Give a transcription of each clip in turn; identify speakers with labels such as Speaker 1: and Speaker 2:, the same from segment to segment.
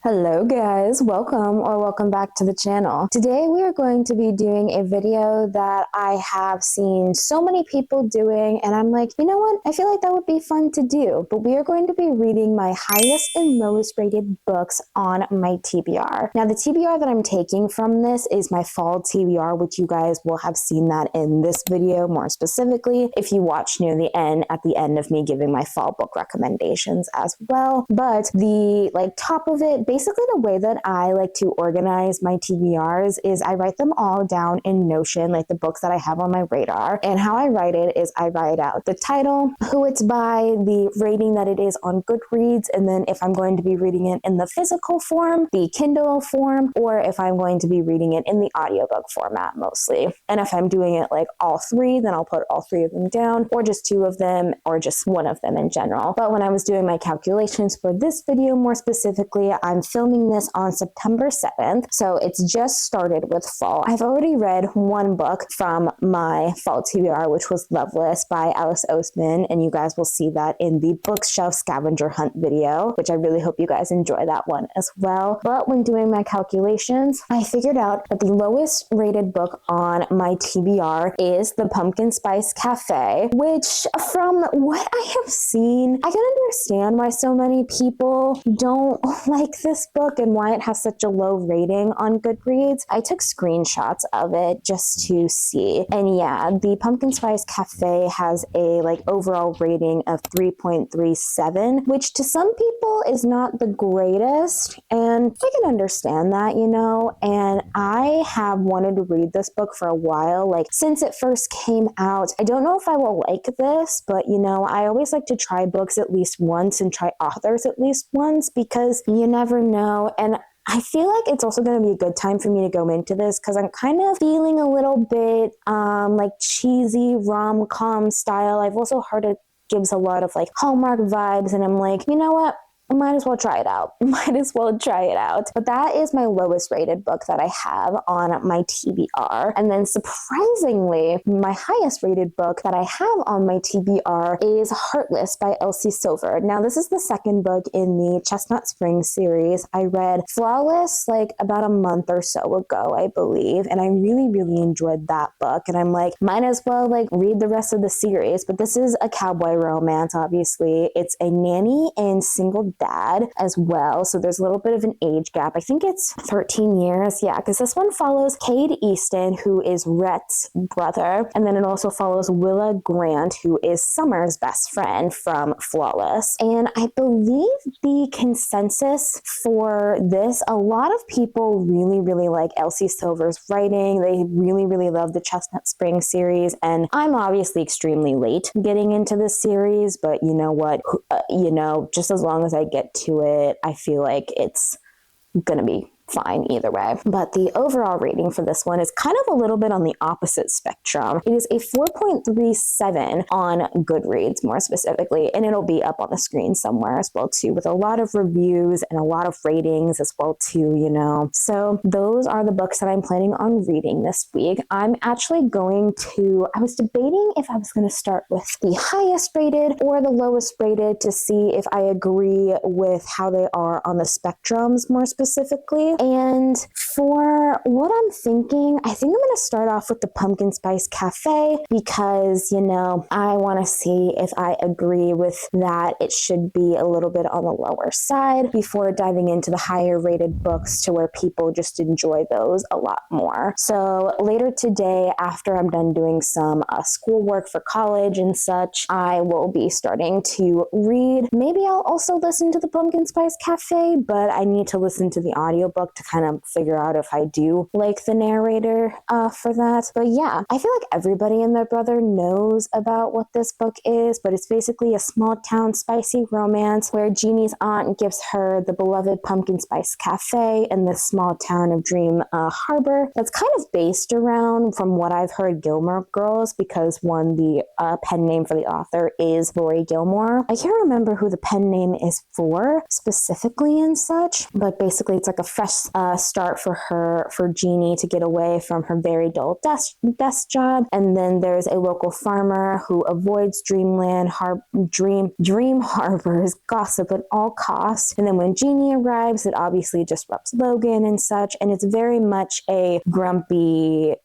Speaker 1: Hello guys, welcome back to the channel. Today we are going to be doing a video that I have seen so many people doing, and I'm like, you know what, I feel like that would be fun to do. But we are going to be reading my highest and lowest rated books on my TBR. Now the TBR that I'm taking from this is my fall TBR, which you guys will have seen that in this video more specifically if you watch near the end, at the end of me giving my fall book recommendations as well. But the top of it, basically the way that I like to organize my TBRs is I write them all down in Notion, like the books that I have on my radar. And how I write it is I write out the title, who it's by, the rating that it is on Goodreads, and then if I'm going to be reading it in the physical form, the Kindle form, or if I'm going to be reading it in the audiobook format mostly. And if I'm doing it like all three, then I'll put all three of them down, or just two of them, or just one of them in general. But when I was doing my calculations for this video more specifically, I'm filming this on September 7th, so it's just started with fall. I've already read one book from my fall TBR, which was Loveless by Alice Oseman, and you guys will see that in the bookshelf scavenger hunt video, which I really hope you guys enjoy that one as well. But when doing my calculations, I figured out that the lowest rated book on my TBR is The Pumpkin Spice Cafe, which from what I have seen, I can understand why so many people don't like this book and why it has such a low rating on Goodreads. I took screenshots of it just to see. And yeah, the Pumpkin Spice Cafe has a overall rating of 3.37, which to some people is not the greatest. And I can understand that, and I have wanted to read this book for a while, since it first came out. I don't know if I will like this, but I always like to try books at least once and try authors at least once, because you never know. And I feel like it's also going to be a good time for me to go into this because I'm kind of feeling a little bit cheesy rom-com style. I've also heard it gives a lot of Hallmark vibes, and I'm like, you know what? I might as well try it out. But that is my lowest rated book that I have on my TBR. And then surprisingly, my highest rated book that I have on my TBR is Heartless by Elsie Silver. Now, this is the second book in the Chestnut Springs series. I read Flawless about a month or so ago, I believe, and I really, really enjoyed that book. And I'm like, might as well read the rest of the series. But this is a cowboy romance, obviously. It's a nanny and single dad as well, so there's a little bit of an age gap. I think it's 13 years, yeah, because this one follows Cade Easton, who is Rhett's brother, and then it also follows Willa Grant, who is Summer's best friend from Flawless. And I believe the consensus for this, a lot of people really, really like Elsie Silver's writing. They really, really love the Chestnut Springs series, and I'm obviously extremely late getting into this series, but you know what, just as long as I get to it, I feel like it's gonna be fine either way. But the overall rating for this one is kind of a little bit on the opposite spectrum. It is a 4.37 on Goodreads more specifically, and it'll be up on the screen somewhere as well too, with a lot of reviews and a lot of ratings as well too, So those are the books that I'm planning on reading this week. I'm actually I was debating if I was going to start with the highest rated or the lowest rated to see if I agree with how they are on the spectrums more specifically. And for what I'm thinking, I think I'm going to start off with the Pumpkin Spice Cafe because, I want to see if I agree with that it should be a little bit on the lower side before diving into the higher rated books to where people just enjoy those a lot more. So later today, after I'm done doing some schoolwork for college and such, I will be starting to read. Maybe I'll also listen to the Pumpkin Spice Cafe, but I need to listen to the audiobook to kind of figure out if I do like the narrator for that. But yeah, I feel like everybody and their brother knows about what this book is, but it's basically a small town spicy romance where Jeannie's aunt gives her the beloved Pumpkin Spice Cafe in this small town of Dream Harbor. That's kind of based around, from what I've heard, Gilmore Girls, because the pen name for the author is Lori Gilmore. I can't remember who the pen name is for specifically and such, but basically it's like a fresh start for Jeannie to get away from her very dull desk job. And then there's a local farmer who avoids dream harbors gossip at all costs. And then when Jeannie arrives, it obviously disrupts Logan and such. And it's very much a grumpy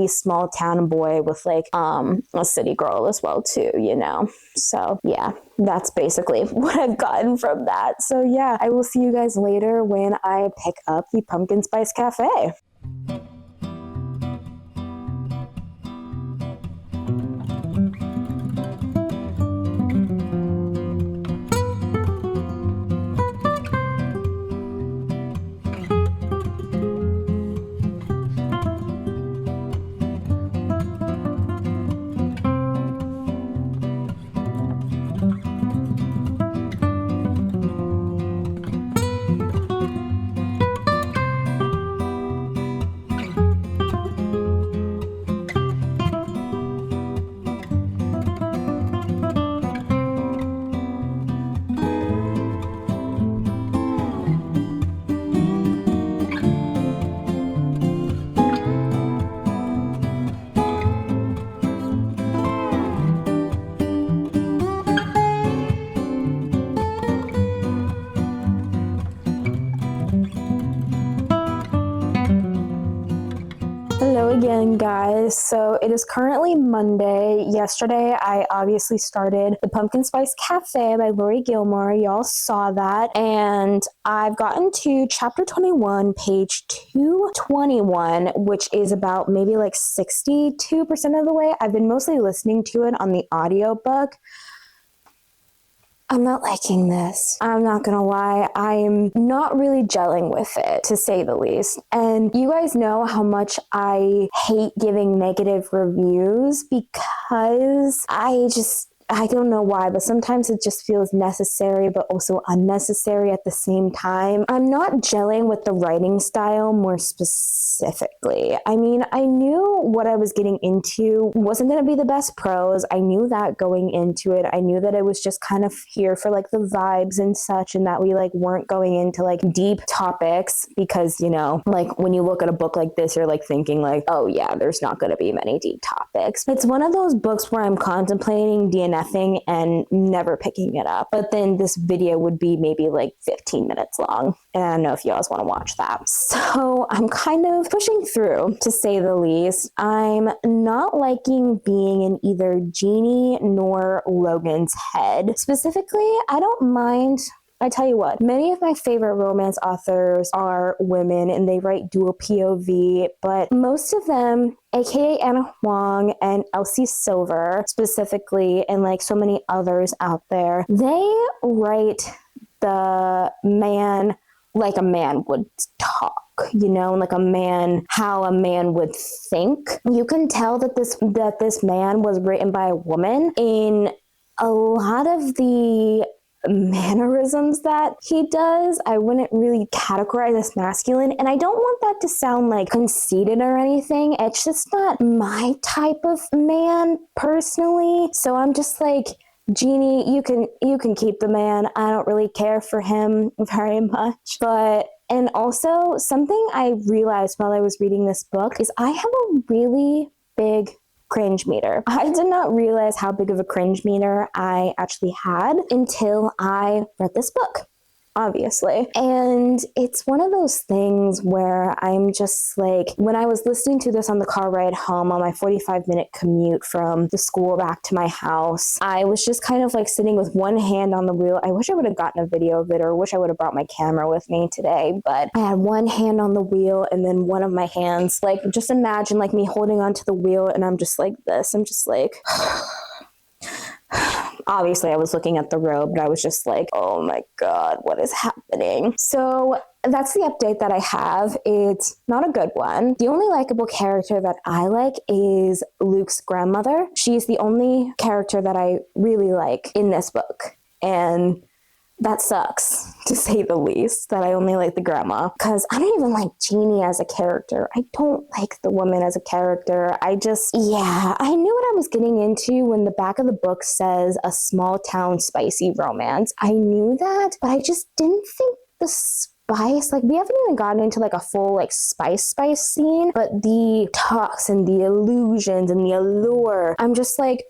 Speaker 1: small town boy with like a city girl as well too, you know. So yeah, that's basically what I've gotten from that. So yeah, I will see you guys later when I pick up the Pumpkin Spice Cafe. Hello again, guys. So it is currently Monday. Yesterday, I obviously started the Pumpkin Spice Cafe by Lori Gilmore. Y'all saw that. And I've gotten to chapter 21, page 221, which is about maybe like 62% of the way. I've been mostly listening to it on the audiobook. I'm not liking this. I'm not gonna lie. I'm not really gelling with it, to say the least. And you guys know how much I hate giving negative reviews because I don't know why, but sometimes it just feels necessary, but also unnecessary at the same time. I'm not gelling with the writing style more specifically. I mean, I knew what I was getting into wasn't going to be the best prose. I knew that going into it. I knew that it was just kind of here for like the vibes and such, and that we like weren't going into like deep topics because, you know, like when you look at a book like this, you're like thinking like, oh yeah, there's not going to be many deep topics. It's one of those books where I'm contemplating DNFing and never picking it up. But then this video would be maybe like 15 minutes long. And I don't know if you guys want to watch that. So I'm kind of pushing through, to say the least. I'm not liking being in either Jeannie nor Logan's head. Specifically, I don't mind. I tell you what, many of my favorite romance authors are women and they write dual POV, but most of them, aka Anna Huang and Elsie Silver specifically, and like so many others out there, they write the man like a man would talk. You know, like how a man would think. You can tell that this man was written by a woman in a lot of the mannerisms that he does. I wouldn't really categorize as masculine, and I don't want that to sound like conceited or anything. It's just not my type of man personally. So I'm just like, Jeannie, you can keep the man. I don't really care for him very much. And also something I realized while I was reading this book is I have a really big cringe meter. I did not realize how big of a cringe meter I actually had until I read this book, obviously. And it's one of those things where I'm just like, when I was listening to this on the car ride home on my 45-minute commute from the school back to my house, I was just kind of like sitting with one hand on the wheel. I wish I would have gotten a video of it, or wish I would have brought my camera with me today, but I had one hand on the wheel and then one of my hands, like, just imagine like me holding onto the wheel and I'm just like this. I'm just like... Obviously, I was looking at the road, but I was just like, oh my God, what is happening? So that's the update that I have. It's not a good one. The only likable character that I like is Luke's grandmother. She's the only character that I really like in this book. And that sucks, to say the least, that I only like the grandma, because I don't even like Jeannie as a character. I don't like the woman as a character. I knew what I was getting into when the back of the book says a small town spicy romance. I knew that, but I just didn't think the spice, like we haven't even gotten into like a full like spice scene, but the talks and the illusions and the allure, I'm just like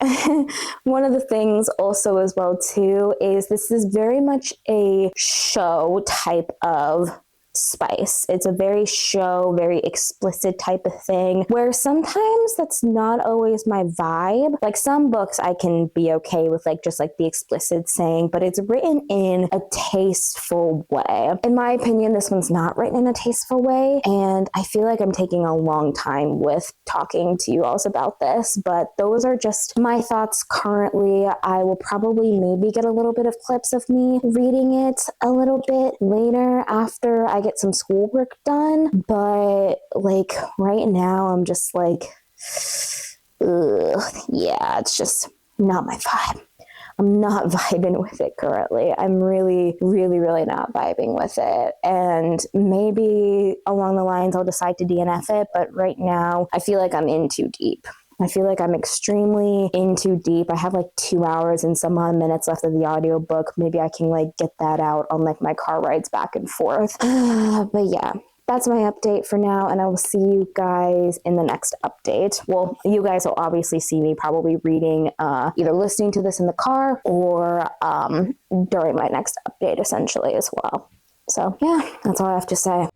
Speaker 1: one of the things also as well too is this is very much a show type of spice. It's a very show, very explicit type of thing where sometimes that's not always my vibe. Like some books I can be okay with like just like the explicit saying, but it's written in a tasteful way. In my opinion, this one's not written in a tasteful way, and I feel like I'm taking a long time with talking to you all about this, but those are just my thoughts currently. I will probably maybe get a little bit of clips of me reading it a little bit later after I get some schoolwork done, but like right now I'm just like, yeah, it's just not my vibe. I'm not vibing with it currently. I'm really, really, really not vibing with it. And maybe along the lines I'll decide to DNF it, but right now I feel like I'm in too deep. I feel like I'm extremely in too deep. I have like 2 hours and some odd minutes left of the audiobook. Maybe I can like get that out on like my car rides back and forth. But yeah, that's my update for now, and I will see you guys in the next update. Well, you guys will obviously see me probably reading, either listening to this in the car or during my next update essentially as well. So yeah, that's all I have to say.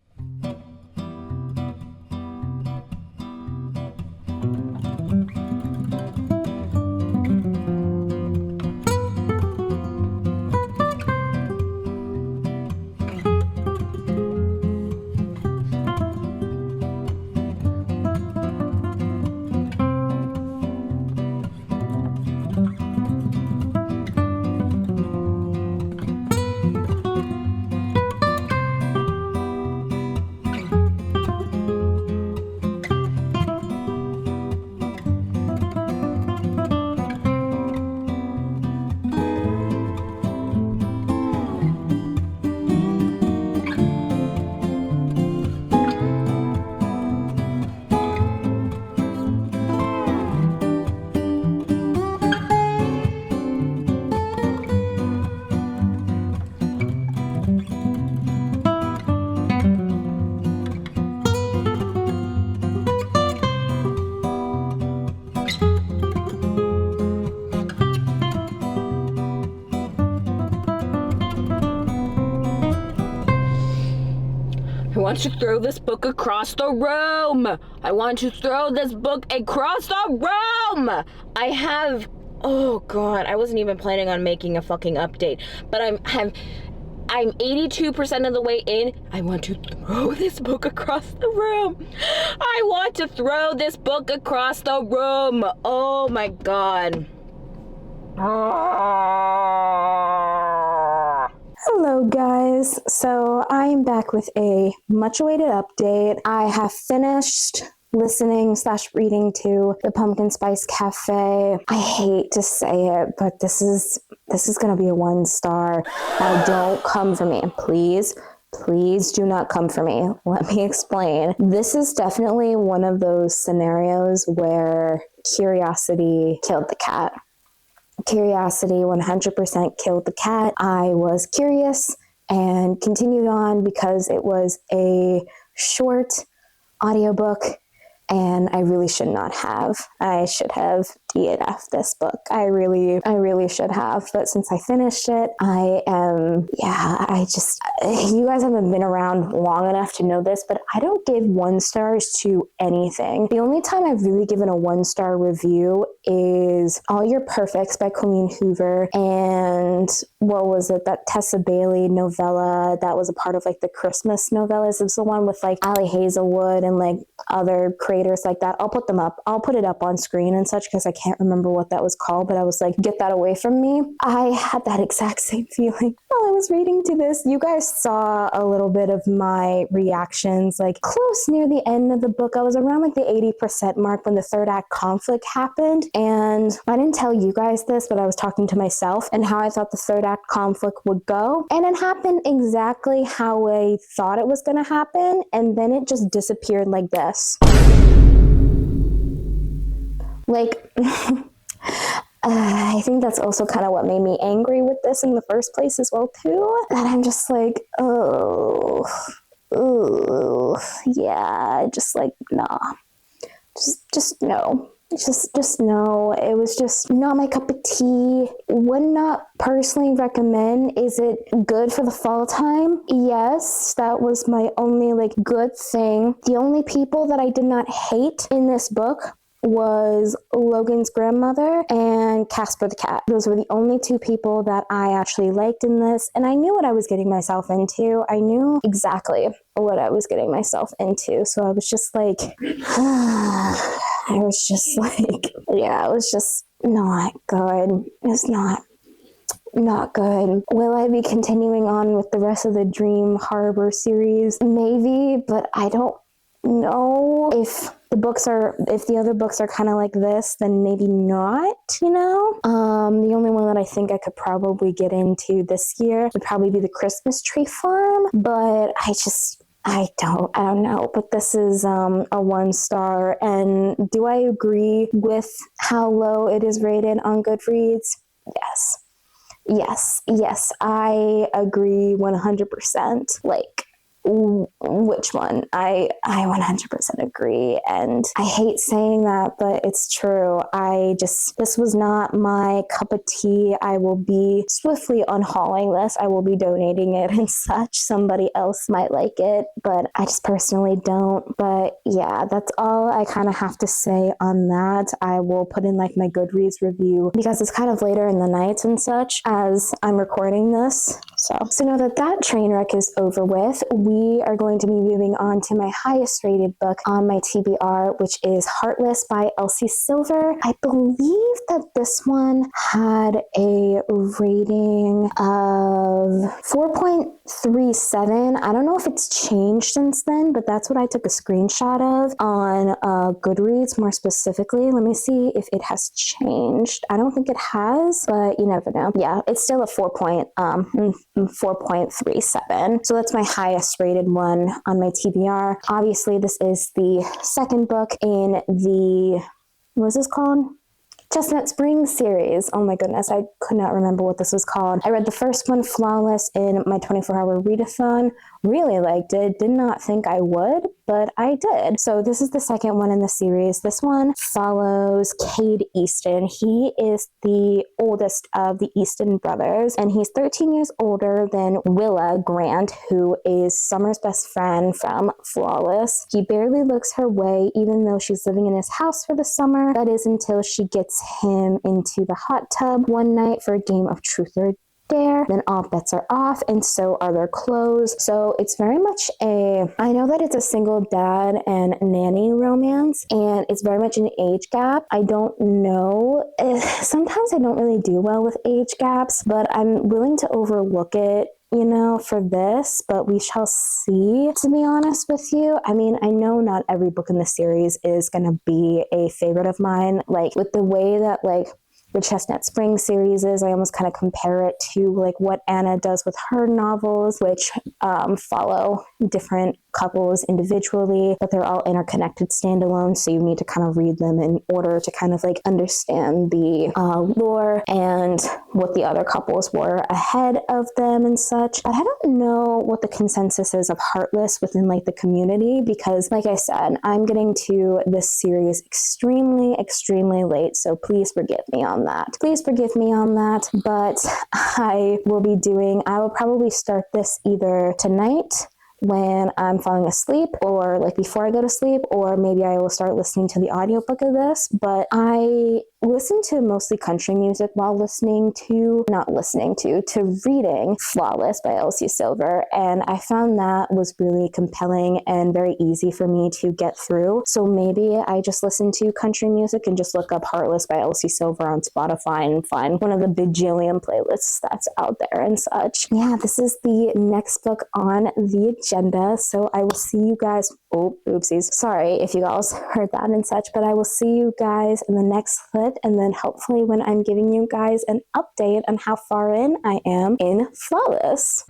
Speaker 2: I want to throw this book across the room. I want to throw this book across the room. Oh God, I wasn't even planning on making a fucking update, but I'm 82% of the way in. I want to throw this book across the room. I want to throw this book across the room. Oh my God.
Speaker 1: Hello guys, so I'm back with a much awaited update. I have finished listening / reading to the Pumpkin Spice Cafe. I hate to say it, but this is gonna be a 1 star. Now don't come for me, please do not come for me. Let me explain. This is definitely one of those scenarios where curiosity killed the cat. Curiosity 100% killed the cat. I was curious and continued on because it was a short audiobook and I really should not have. I should have DNF'd this book. I really should have. But since I finished it, you guys haven't been around long enough to know this, but I don't give 1 stars to anything. The only time I've really given a 1 star review is All Your Perfects by Colleen Hoover, and what was it, that Tessa Bailey novella that was a part of like the Christmas novellas. It's the one with like Ali Hazelwood and like other creators like that. I'll put it up on screen and such because I can't remember what that was called, but I was like, get that away from me. I had that exact same feeling while I was reading to this. You guys saw a little bit of my reactions, like close near the end of the book. I was around like the 80% mark when the 3rd act conflict happened. And I didn't tell you guys this, but I was talking to myself and how I thought the 3rd act conflict would go. And it happened exactly how I thought it was going to happen. And then it just disappeared like this. Like, I think that's also kind of what made me angry with this in the first place as well too. That I'm just like, oh, yeah, just like nah, just no. Just no. It was just not my cup of tea. Would not personally recommend. Is it good for the fall time? Yes, that was my only like good thing. The only people that I did not hate in this book was Logan's grandmother and Casper the cat. Those were the only two people that I actually liked in this, and I knew what I was getting myself into. I knew exactly what I was getting myself into, so I was just like, I was just like, yeah, it was just not good. It's not good. Will I be continuing on with the rest of the Dream Harbor series? Maybe, but I don't know if the other books are kind of like this, then maybe not, you know? The only one that I think I could probably get into this year would probably be the Christmas Tree Farm, but I don't know, but this is a 1-star. And do I agree with how low it is rated on Goodreads? Yes, I agree 100%. Like, which one? I 100% agree, and I hate saying that, but it's true. This was not my cup of tea. I will be swiftly unhauling this. I will be donating it and such. Somebody else might like it, but I just personally don't. But yeah, that's all I kind of have to say on that. I will put in like my Goodreads review because it's kind of later in the night and such as I'm recording this. So now that train wreck is over with, we are going to be moving on to my highest rated book on my TBR, which is Heartless by Elsie Silver. I believe that this one had a rating of 4.37. I don't know if it's changed since then, but that's what I took a screenshot of on Goodreads more specifically. Let me see if it has changed. I don't think it has, but you never know. Yeah, it's still a 4.37. So that's my highest rated one on my TBR. Obviously, this is the second book in the, what is this called? Chestnut Springs series. Oh my goodness, I could not remember what this was called. I read the first one, Flawless, in my 24-hour readathon. Really liked it. Did not think I would, but I did. So this is the second one in the series. This one follows Cade Easton. He is the oldest of the Easton brothers, and he's 13 years older than Willa Grant, who is Summer's best friend from Flawless. He barely looks her way, even though she's living in his house for the summer. That is until she gets him into the hot tub one night for a game of truth or dare. Then all bets are off, and so are their clothes. So it's very much I know that it's a single dad and nanny romance, and it's very much an age gap. I don't know. Sometimes I don't really do well with age gaps, but I'm willing to overlook it, you know, for this, but we shall see, to be honest with you. I mean, I know not every book in the series is going to be a favorite of mine. Like, with the way that, like, the Chestnut Springs series is, I almost kind of compare it to like what Anna does with her novels, which follow different couples individually, but they're all interconnected standalone, so you need to kind of read them in order to kind of like understand the lore and what the other couples were ahead of them and such. But I don't know what the consensus is of Heartless within like the community, because like I said, I'm getting to this series extremely late, so please forgive me on that. But I will probably start this either tonight when I'm falling asleep, or like before I go to sleep, or maybe I will start listening to the audiobook of this. But I listen to mostly country music while reading Flawless by Elsie Silver, and I found that was really compelling and very easy for me to get through. So maybe I just listen to country music and just look up Heartless by Elsie Silver on Spotify and find one of the bajillion playlists that's out there and such. Yeah, this is the next book on the agenda, so I will see you guys. Oh, oopsies. Sorry if you guys heard that and such, but I will see you guys in the next clip, and then hopefully when I'm giving you guys an update on how far in I am in Flawless.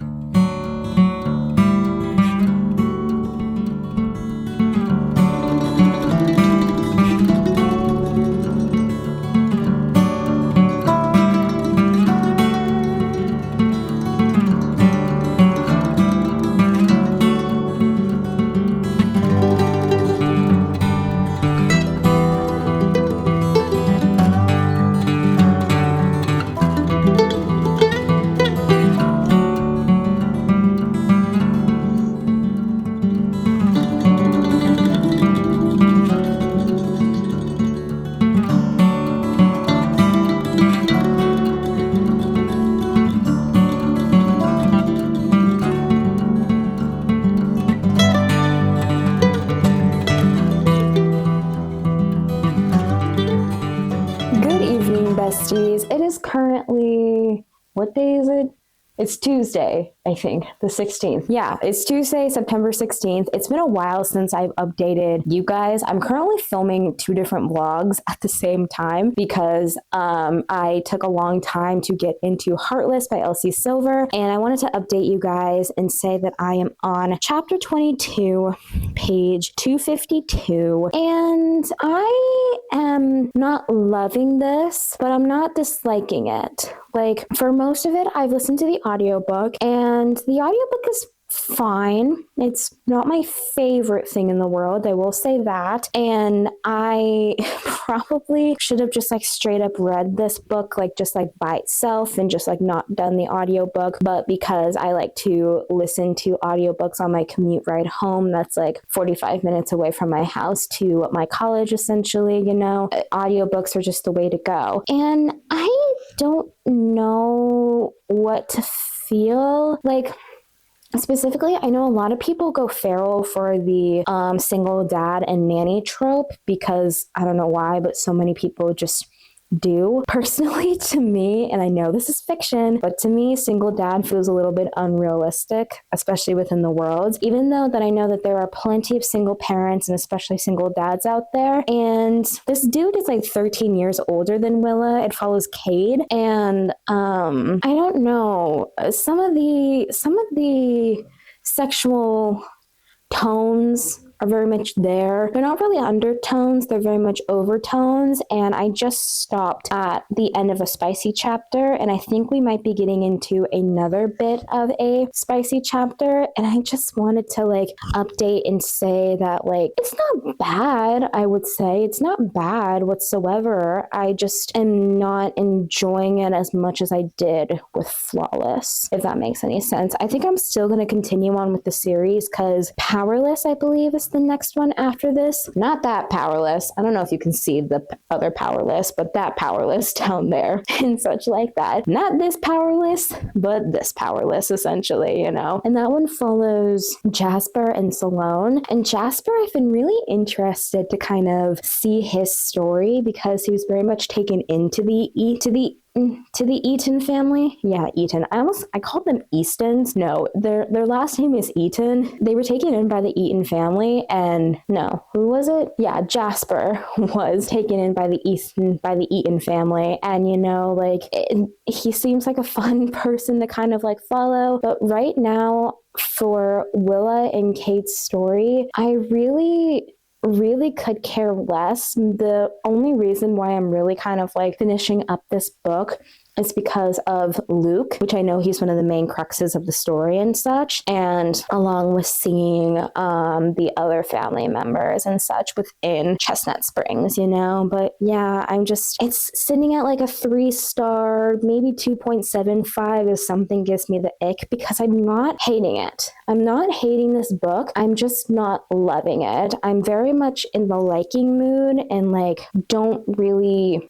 Speaker 1: what day is it? It's Tuesday, I think, the 16th. Yeah, it's Tuesday, September 16th. It's been a while since I've updated you guys. I'm currently filming 2 different vlogs at the same time because I took a long time to get into Heartless by Elsie Silver. And I wanted to update you guys and say that I am on chapter 22, page 252. And I am not loving this, but I'm not disliking it. Like, for most of it, I've listened to the audiobook, and the audiobook is fine. It's not my favorite thing in the world, I will say that. And I probably should have just like straight up read this book like just like by itself and just like not done the audiobook. But because I like to listen to audiobooks on my commute ride home, that's like 45 minutes away from my house to my college, essentially, you know, audiobooks are just the way to go. And I don't know what to feel like. Specifically, I know a lot of people go feral for the single dad and nanny trope because I don't know why, but so many people just do. Personally, to me, and I know this is fiction, but to me, single dad feels a little bit unrealistic, especially within the world, even though that I know that there are plenty of single parents and especially single dads out there. And this dude is like 13 years older than Willa. It follows Cade. And I don't know, some of the sexual tones are very much there. They're not really undertones, they're very much overtones. And I just stopped at the end of a spicy chapter, and I think we might be getting into another bit of a spicy chapter. And I just wanted to like update and say that like it's not bad, I would say. It's not bad whatsoever. I just am not enjoying it as much as I did with Flawless, if that makes any sense. I think I'm still going to continue on with the series because Powerless, I believe, is the next one after this. Not that Powerless. I don't know if you can see the other Powerless, but that Powerless down there and such like that. Not this Powerless, but this Powerless, essentially, you know. And that one follows Jasper and Salome. And Jasper, I've been really interested to kind of see his story because he was very much taken into the Eaton family. Yeah, Eaton. I called them Eastons. No, their last name is Eaton. They were taken in by the Eaton family, and no, who was it? Yeah, Jasper was taken in by the Eaton family, and you know, like he seems like a fun person to kind of like follow. But right now, for Willa and Kate's story, I really could care less. The only reason why I'm really kind of like finishing up this book is because of Luke, which I know he's one of the main cruxes of the story and such, and along with seeing the other family members and such within Chestnut Springs, you know. But yeah, it's sitting at like a 3-star, maybe 2.75 if something gives me the ick, because I'm not hating it. I'm not hating this book. I'm just not loving it. I'm very much in the liking mood and like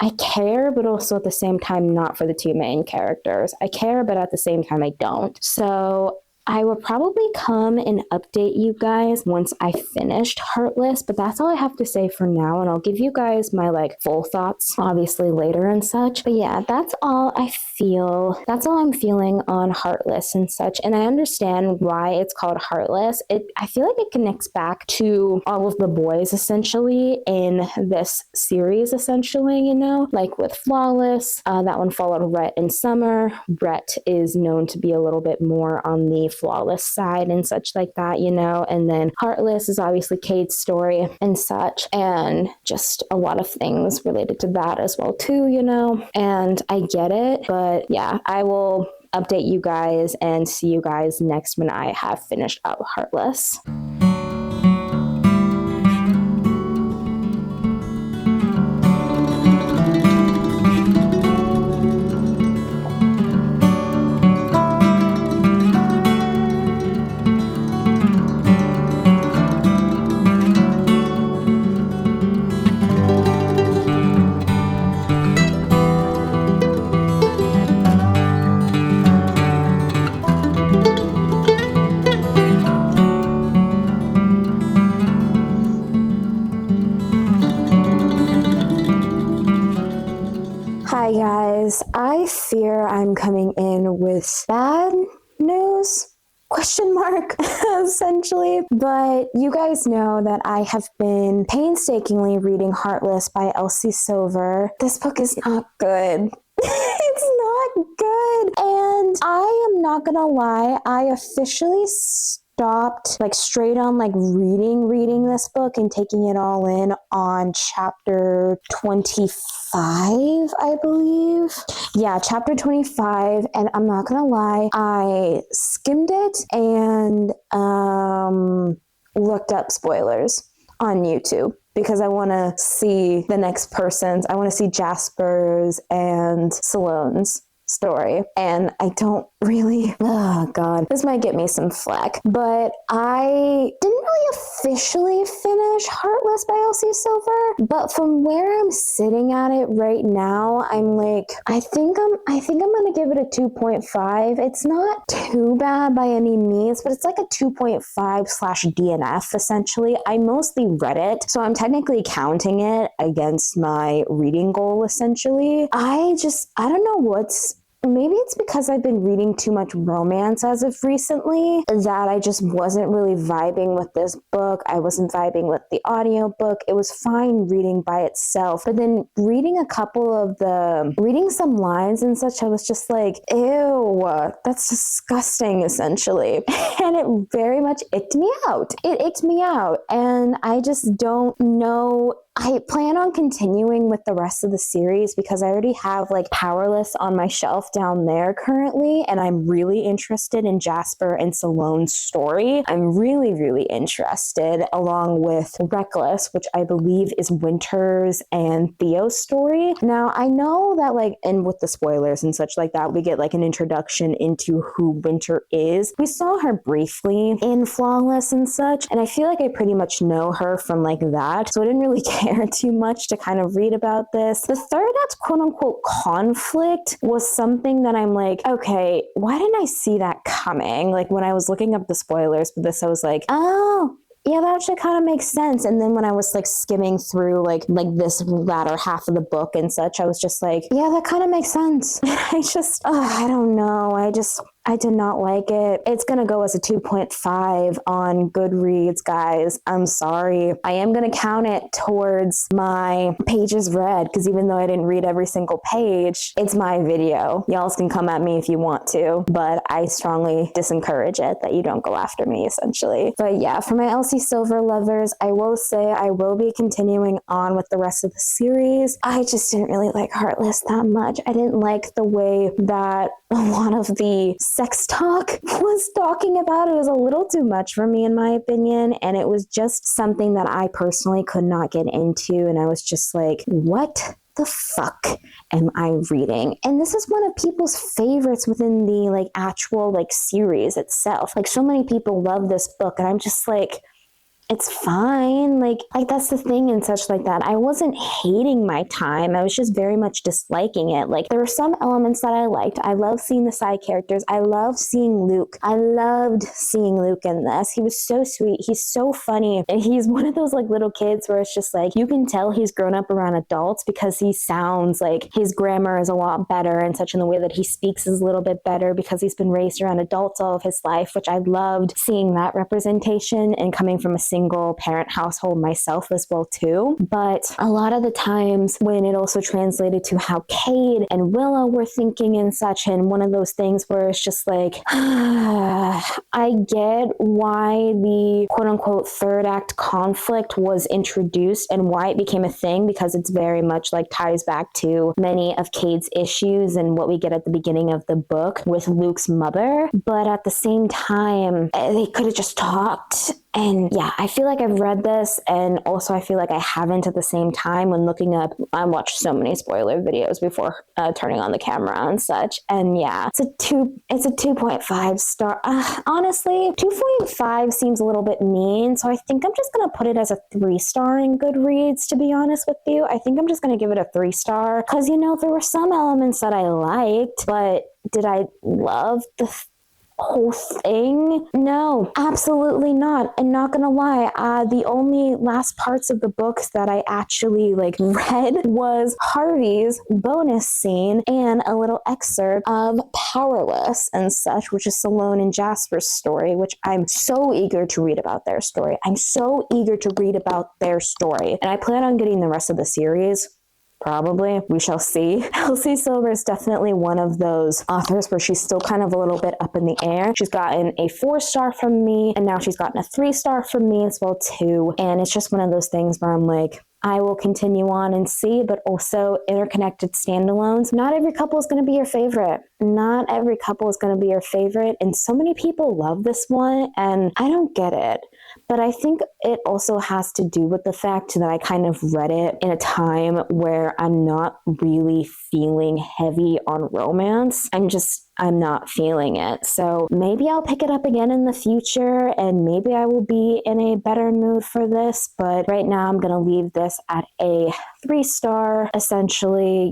Speaker 1: I care, but also at the same time not for the 2 main characters. I care, but at the same time I don't. So I will probably come and update you guys once I finished Heartless, but that's all I have to say for now, and I'll give you guys my like full thoughts obviously later and such. But yeah, that's all I'm feeling on Heartless and such, and I understand why it's called Heartless. I feel like it connects back to all of the boys essentially in this series, essentially, you know, like with Flawless, that one followed Rhett and Summer. Rhett is known to be a little bit more on the Flawless side and such like that, you know, and then Heartless is obviously Kate's story and such, and just a lot of things related to that as well too, you know, and I get it. But yeah, I will update you guys and see you guys next when I have finished up Heartless. I'm coming in with bad news. Question mark, essentially. But you guys know that I have been painstakingly reading Heartless by Elsie Silver. This book is not good. It's not good. And I am not gonna lie, I officially stopped like straight on like reading this book and taking it all in on chapter 25, I believe. Yeah, chapter 25. And I'm not gonna lie, I skimmed it and looked up spoilers on YouTube because I want to see the next person's. I want to see Jasper's and Salone's story. And I don't really, oh God, this might get me some flack, but I didn't really officially finish Heartless by Elsie Silver, but from where I'm sitting at it right now, I'm like, I think I'm gonna give it a 2.5. It's not too bad by any means, but it's like a 2.5/DNF essentially. I mostly read it, so I'm technically counting it against my reading goal essentially. I don't know maybe it's because I've been reading too much romance as of recently that I just wasn't really vibing with this book. I wasn't vibing with the audiobook. It was fine reading by itself. But then reading some lines and such, I was just like, ew, that's disgusting essentially. And it very much icked me out. It icked me out. And I just don't know. I plan on continuing with the rest of the series because I already have like Powerless on my shelf down there currently, and I'm really interested in Jasper and Salone's story. I'm really, really interested, along with Reckless, which I believe is Winter's and Theo's story. Now, I know that and with the spoilers and such like that, we get like an introduction into who Winter is. We saw her briefly in Flawless and such, and I feel like I pretty much know her from like that, so I didn't really care too much to kind of read about this. The third act quote unquote conflict was something that I'm like, okay, why didn't I see that coming? Like when I was looking up the spoilers for this, I was like, oh, yeah, that actually kind of makes sense. And then when I was like skimming through like this latter half of the book and such, I was just like, yeah, that kind of makes sense. I don't know. I did not like it. It's going to go as a 2.5 on Goodreads, guys. I'm sorry. I am going to count it towards my pages read because even though I didn't read every single page, it's my video. Y'all can come at me if you want to, but I strongly disencourage it that you don't go after me, essentially. But yeah, for my Elsie Silver lovers, I will say I will be continuing on with the rest of the series. I just didn't really like Heartless that much. I didn't like the way that a lot of the sex talk was talking about. It was a little too much for me in my opinion, and it was just something that I personally could not get into, and I was just like, what the fuck am I reading? And this is one of people's favorites within the actual series itself. Like so many people love this book, and I'm just like, it's fine. Like that's the thing and such like that. I wasn't hating my time. I was just very much disliking it. Like there were some elements that I liked. I love seeing the side characters. I love seeing Luke. I loved seeing Luke in this. He was so sweet. He's so funny. And he's one of those little kids where it's just you can tell he's grown up around adults because he sounds like his grammar is a lot better and such, in the way that he speaks is a little bit better because he's been raised around adults all of his life, which I loved seeing that representation, and coming from a single parent household myself as well too. But a lot of the times when it also translated to how Cade and Willow were thinking and such, and one of those things where it's just I get why the quote unquote third act conflict was introduced and why it became a thing, because it's very much ties back to many of Cade's issues and what we get at the beginning of the book with Luke's mother. But at the same time, they could have just talked. And yeah, I feel like I've read this, and also I feel like I haven't at the same time. When looking up, I watched so many spoiler videos before turning on the camera and such. And yeah, it's a 2.5 star. Honestly, 2.5 seems a little bit mean, so I think I'm just gonna put it as a 3-star in Goodreads, to be honest with you. I think I'm just gonna give it a 3-star because there were some elements that I liked, but did I love the whole thing? No, absolutely not. And not gonna lie, the only last parts of the books that I actually read was Harvey's bonus scene and a little excerpt of Powerless and such, which is Salome and Jasper's story, which I'm so eager to read about their story. I'm so eager to read about their story. And I plan on getting the rest of the series. Probably. We shall see. Elsie Silver is definitely one of those authors where she's still kind of a little bit up in the air. She's gotten a 4-star from me, and now she's gotten a 3-star from me as well too. And it's just one of those things where I'm like, I will continue on and see, but also interconnected standalones. Not every couple is going to be your favorite. Not every couple is going to be your favorite. And so many people love this one, and I don't get it. But I think it also has to do with the fact that I kind of read it in a time where I'm not really feeling heavy on romance. I'm not feeling it. So maybe I'll pick it up again in the future, and maybe I will be in a better mood for this. But right now I'm going to leave this at a 3-star, essentially,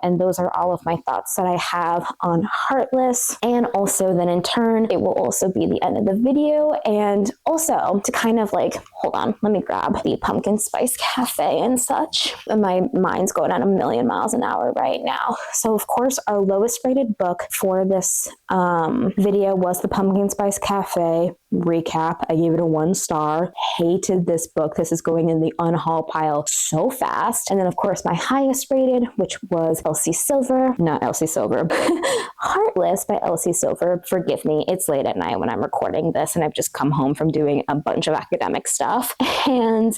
Speaker 1: and those are all of my thoughts that I have on Heartless. And also then in turn, it will also be the end of the video. And also to kind of hold on, let me grab the Pumpkin Spice Cafe and such. My mind's going at a million miles an hour right now. So of course, our lowest rated book for this video was the Pumpkin Spice Cafe recap. I gave it a 1-star. Hated this book. This is going in the unhaul pile so fast. And then of course my highest rated, which was Heartless by Elsie Silver. Forgive me, it's late at night when I'm recording this, and I've just come home from doing a bunch of academic stuff. And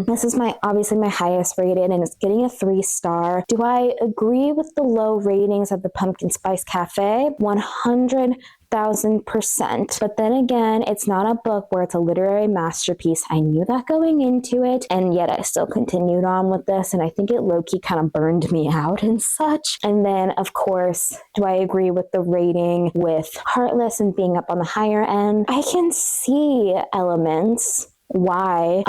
Speaker 1: this is obviously my highest rated, and it's getting a 3-star. Do I agree with the low ratings of the Pumpkin Spice Cafe? 1,000%. But then again, it's not a book where it's a literary masterpiece. I knew that going into it, and yet I still continued on with this, and I think it low-key kind of burned me out and such. And then, of course, do I agree with the rating with Heartless and being up on the higher end? I can see elements why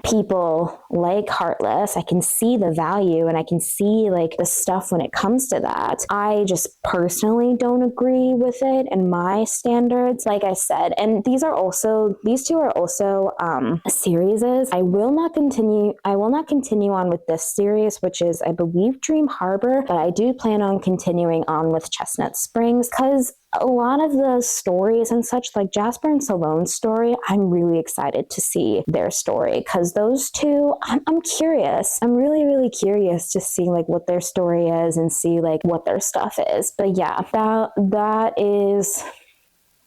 Speaker 1: people like Heartless. I can see the value, and I can see the stuff when it comes to that. I just personally don't agree with it and my standards, like I said. And these two are also series. I will not continue on with this series, which is, I believe, Dream Harbor, but I do plan on continuing on with Chestnut Springs, because a lot of the stories and such, like Jasper and Salome's story, I'm really excited to see their story, because those two, I'm curious. I'm really, really curious to see what their story is and see what their stuff is. But yeah, that is...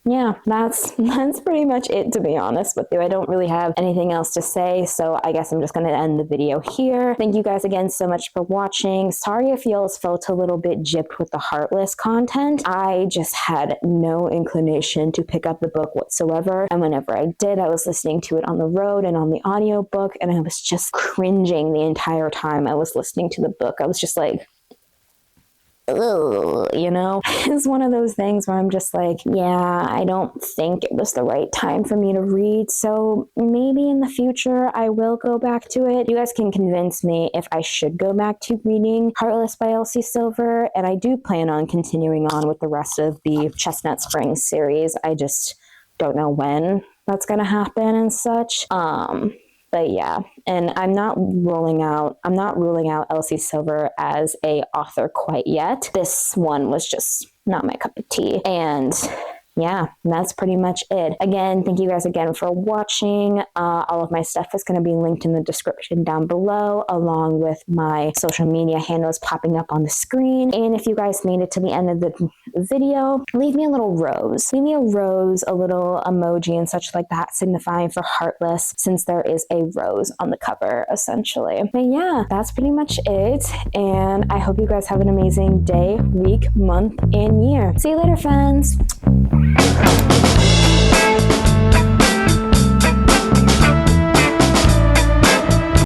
Speaker 1: yeah, that's pretty much it, to be honest with you. I don't really have anything else to say, so I guess I'm just going to end the video here. Thank you guys again so much for watching. Sorry if y'all felt a little bit gypped with the Heartless content. I just had no inclination to pick up the book whatsoever, and whenever I did, I was listening to it on the road and on the audiobook, and I was just cringing the entire time I was listening to the book. I was just like... ugh, it's one of those things where I'm just yeah, I don't think it was the right time for me to read. So maybe in the future I will go back to it. You guys can convince me if I should go back to reading Heartless by Elsie Silver, and I do plan on continuing on with the rest of the Chestnut Springs series. I just don't know when that's going to happen and such. But yeah, and I'm not ruling out Elsie Silver as a author quite yet. This one was just not my cup of tea. And yeah, that's pretty much it. Again, thank you guys again for watching. All of my stuff is going to be linked in the description down below, along with my social media handles popping up on the screen. And if you guys made it to the end of the video, leave me a little rose. Leave me a rose, a little emoji and such like that, signifying for Heartless, since there is a rose on the cover, essentially. But yeah, that's pretty much it. And I hope you guys have an amazing day, week, month, and year. See you later, friends.